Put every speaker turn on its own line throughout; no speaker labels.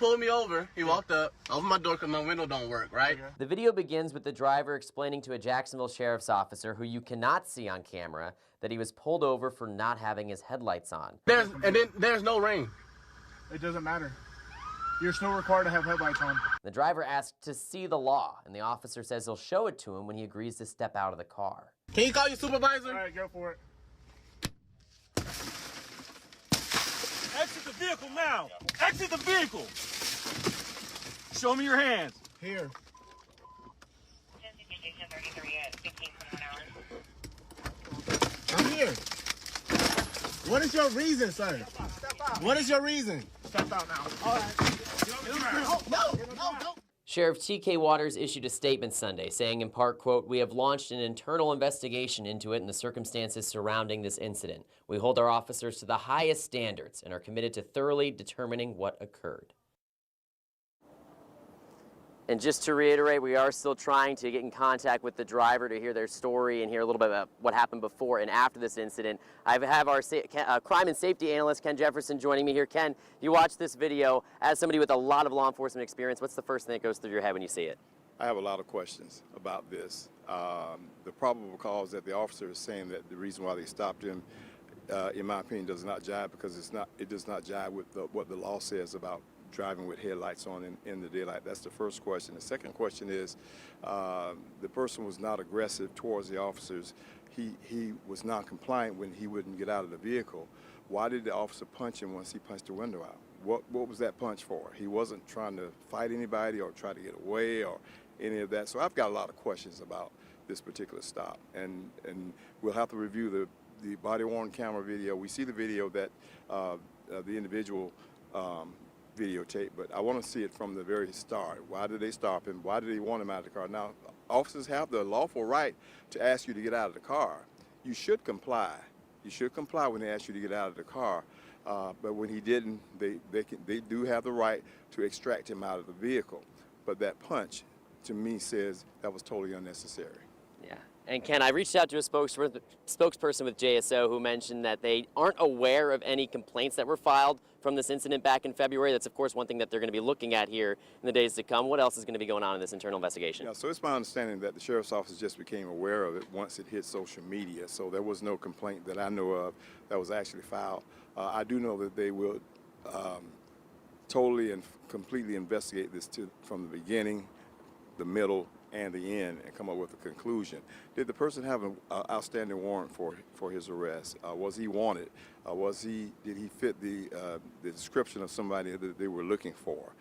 pulled me over. He walked up, opened my door because my window don't work, right? Okay.
The video begins with the driver explaining to a Jacksonville sheriff's officer, who you cannot see on camera, that he was pulled over for not having his headlights on.
There's no rain.
It doesn't matter. You're still required to have headlights on.
The driver asked to see the law, and the officer says he'll show it to him when he agrees to step out of the car.
Can you call your supervisor?
All right, go for it.
Exit the vehicle now. Exit the vehicle. Show me your hands.
Here. I'm here. What is your reason, sir?
Step out.
What is your reason?
Step out now.
All right.
No.
Sheriff T.K. Waters issued a statement Sunday saying in part, quote, "We have launched an internal investigation into it and the circumstances surrounding this incident. We hold our officers to the highest standards and are committed to thoroughly determining what occurred." And just to reiterate, we are still trying to get in contact with the driver to hear their story and hear a little bit about what happened before and after this incident. I have our crime and safety analyst, Ken Jefferson, joining me here. Ken, you watch this video. As somebody with a lot of law enforcement experience, what's the first thing that goes through your head when you see it?
I have a lot of questions about this. The probable cause that the officer is saying that the reason why they stopped him, in my opinion, does not jive, because it does not jive with what the law says about driving with headlights on in the daylight. That's the first question. The second question is, the person was not aggressive towards the officers. He was non-compliant when he wouldn't get out of the vehicle. Why did the officer punch him once he punched the window out? What was that punch for? He wasn't trying to fight anybody or try to get away or any of that. So I've got a lot of questions about this particular stop, and we'll have to review the body-worn camera video. We see the video that the individual videotape, but I want to see it from the very start. Why did they stop him? Why did they want him out of the car? Now, officers have the lawful right to ask you to get out of the car. You should comply. You should comply when they ask you to get out of the car. But when he didn't, they do have the right to extract him out of the vehicle. But that punch, to me, says that was totally unnecessary.
Yeah. And Ken, I reached out to a spokesperson with JSO who mentioned that they aren't aware of any complaints that were filed from this incident back in February. That's, of course, one thing that they're going to be looking at here in the days to come. What else is going to be going on in this internal investigation?
Yeah, so it's my understanding that the sheriff's office just became aware of it once it hit social media. So there was no complaint that I know of that was actually filed. I do know that they will totally and completely investigate this from the beginning, the middle, and the end, and come up with a conclusion. Did the person have an outstanding warrant for his arrest? Was he wanted? Did he fit the description of somebody that they were looking for?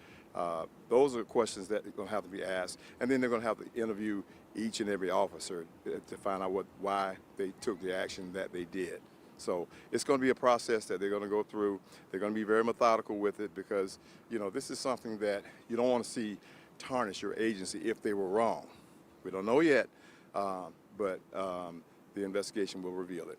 Those are questions that are going to have to be asked, and then they're going to have to interview each and every officer to find out why they took the action that they did. So it's going to be a process that they're going to go through. They're going to be very methodical with it, because this is something that you don't want to see tarnish your agency if they were wrong. We don't know yet, but the investigation will reveal it.